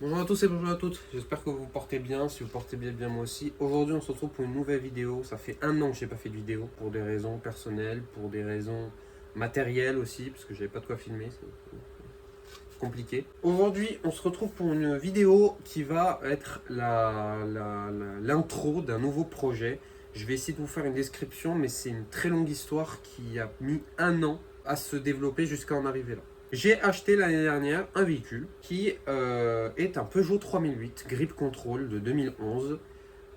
Bonjour à tous et bonjour à toutes, j'espère que vous vous portez bien, si vous portez bien moi aussi. Aujourd'hui on se retrouve pour une nouvelle vidéo, ça fait un an que j'ai pas fait de vidéo, pour des raisons personnelles, pour des raisons matérielles aussi, parce que j'avais pas de quoi filmer, c'est compliqué. Aujourd'hui on se retrouve pour une vidéo qui va être l'intro d'un nouveau projet. Je vais essayer de vous faire une description, mais c'est une très longue histoire qui a mis un an à se développer jusqu'à en arriver là. J'ai acheté l'année dernière un véhicule qui est un Peugeot 3008 Grip Control de 2011,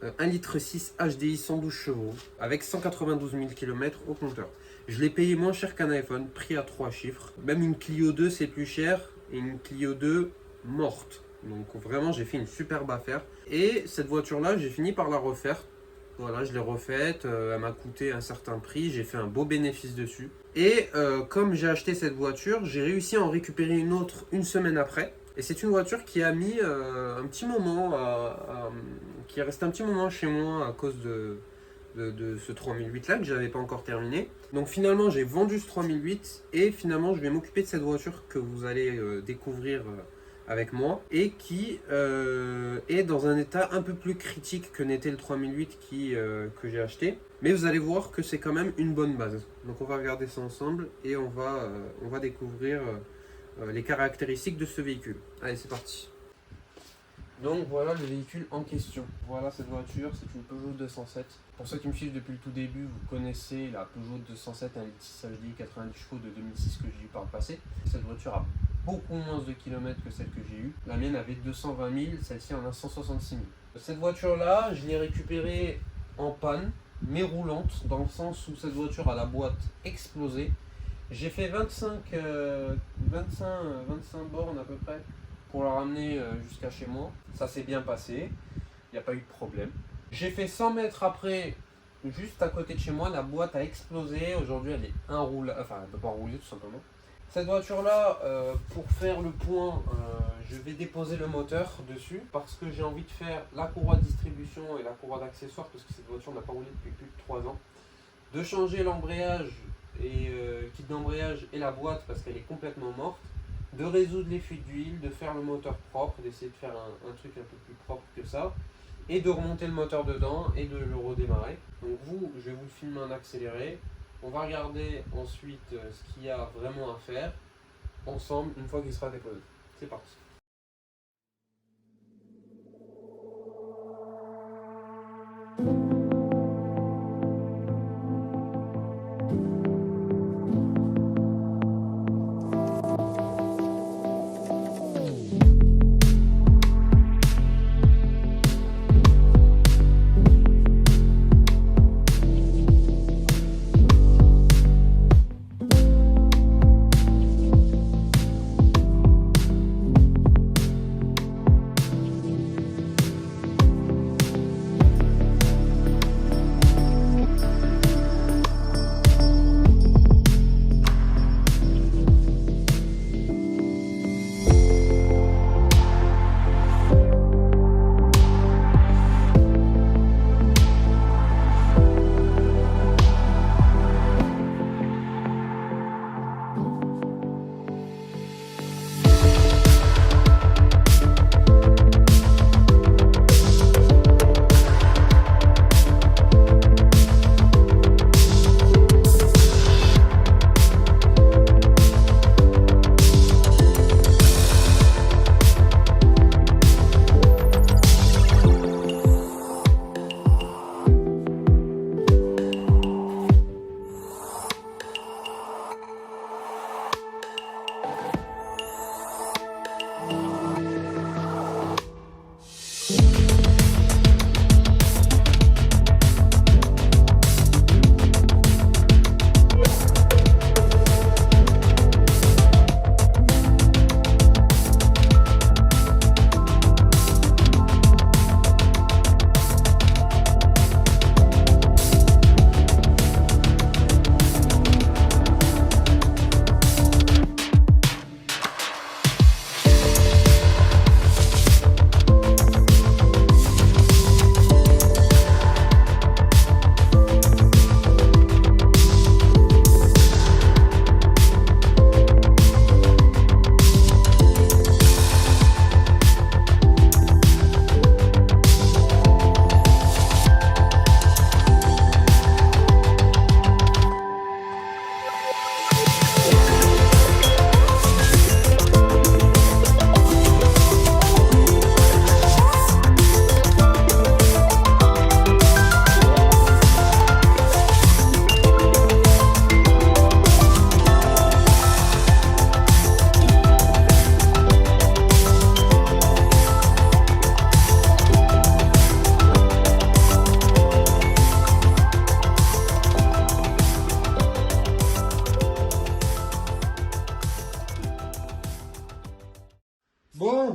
1,6 litre HDI 112 chevaux, avec 192 000 km au compteur. Je l'ai payé moins cher qu'un iPhone, prix à 3 chiffres. Même une Clio 2 c'est plus cher, et une Clio 2 morte. Donc vraiment j'ai fait une superbe affaire. Et cette voiture là j'ai fini par la refaire. Voilà, je l'ai refaite, elle m'a coûté un certain prix, j'ai fait un beau bénéfice dessus. Et comme j'ai acheté cette voiture, j'ai réussi à en récupérer une autre une semaine après. Et c'est une voiture qui a mis un petit moment, qui est restée un petit moment chez moi à cause de ce 3008 là que j'avais pas encore terminé. Donc finalement j'ai vendu ce 3008 et finalement je vais m'occuper de cette voiture que vous allez découvrir avec moi et qui est dans un état un peu plus critique que n'était le 3008 que j'ai acheté. Mais vous allez voir que c'est quand même une bonne base. Donc on va regarder ça ensemble et on va découvrir les caractéristiques de ce véhicule. Allez, c'est parti. Donc voilà le véhicule en question. Voilà cette voiture, c'est une Peugeot 207. Pour ceux qui me suivent depuis le tout début, vous connaissez la Peugeot 207 1.6 HDI 90 chevaux de 2006 que j'ai eu par le passé. Cette voiture a beaucoup moins de kilomètres que celle que j'ai eue. La mienne avait 220 000, celle-ci en a 166 000. Cette voiture-là, je l'ai récupérée en panne, mais roulante, dans le sens où cette voiture a la boîte explosée. J'ai fait 25 bornes à peu près pour la ramener jusqu'à chez moi. Ça s'est bien passé, il n'y a pas eu de problème. J'ai fait 100 mètres après, juste à côté de chez moi, la boîte a explosé. Aujourd'hui elle est inroulable, enfin elle ne peut pas rouler tout simplement. Cette voiture là, pour faire le point, je vais déposer le moteur dessus parce que j'ai envie de faire la courroie de distribution et la courroie d'accessoires parce que cette voiture n'a pas roulé depuis plus de 3 ans. De changer l'embrayage et kit d'embrayage et la boîte parce qu'elle est complètement morte. De résoudre les fuites d'huile, de faire le moteur propre, d'essayer de faire un truc un peu plus propre que ça. Et de remonter le moteur dedans et de le redémarrer. Donc je vais vous le filmer en accéléré. On va regarder ensuite ce qu'il y a vraiment à faire ensemble une fois qu'il sera déposé. C'est parti.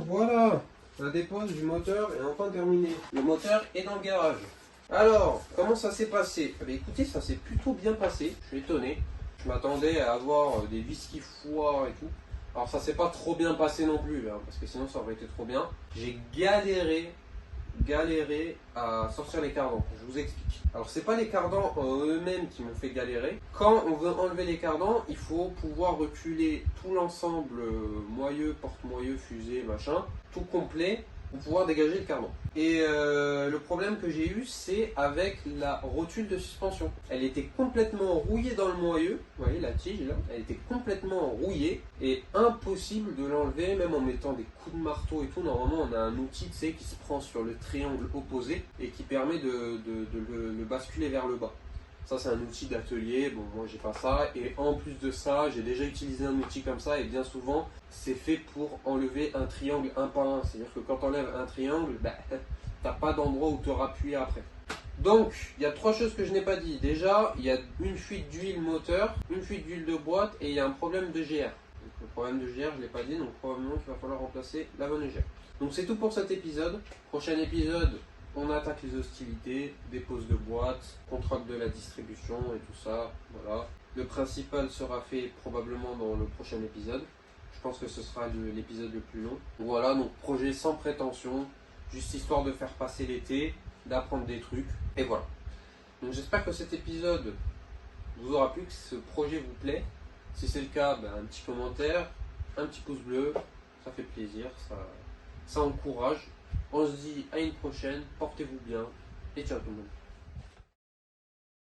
voilà, la dépose du moteur est enfin terminée. Le moteur est dans le garage. Alors, comment ça s'est passé? Eh bien, écoutez, ça s'est plutôt bien passé. Je suis étonné. Je m'attendais à avoir des vis qui foirent et tout. Alors, ça s'est pas trop bien passé non plus, hein, parce que sinon ça aurait été trop bien. J'ai galéré à sortir les cardans. Je vous explique. Alors, c'est pas les cardans en eux-mêmes qui m'ont fait galérer. Quand on veut enlever les cardans, il faut pouvoir reculer tout l'ensemble moyeu, porte-moyeu, fusée, machin, tout complet, pour pouvoir dégager le cardan. Et le problème que j'ai eu, c'est avec la rotule de suspension. Elle était complètement rouillée dans le moyeu. Vous voyez la tige là, elle était complètement rouillée et impossible de l'enlever, même en mettant des coups de marteau et tout. Normalement, on a un outil, tu sais, qui se prend sur le triangle opposé et qui permet de le basculer vers le bas. Ça, c'est un outil d'atelier. Bon, moi, j'ai pas ça. Et en plus de ça, j'ai déjà utilisé un outil comme ça. Et bien souvent, c'est fait pour enlever un triangle un par un. C'est-à-dire que quand tu enlèves un triangle, bah, t'as pas d'endroit où te rappuyer après. Donc, il y a 3 choses que je n'ai pas dit. Déjà, il y a une fuite d'huile moteur, une fuite d'huile de boîte et il y a un problème de GR. Donc, le problème de GR, je ne l'ai pas dit. Donc, probablement qu'il va falloir remplacer la bonne GR. Donc, c'est tout pour cet épisode. Prochain épisode, on attaque les hostilités, dépose de boîte, contrôle de la distribution et tout ça. Voilà. Le principal sera fait probablement dans le prochain épisode. Je pense que ce sera l'épisode le plus long. Voilà, donc projet sans prétention, juste histoire de faire passer l'été, d'apprendre des trucs, et voilà. Donc j'espère que cet épisode vous aura plu, que ce projet vous plaît. Si c'est le cas, ben, un petit commentaire, un petit pouce bleu, ça fait plaisir, ça encourage. On se dit à une prochaine, portez-vous bien et ciao tout le monde.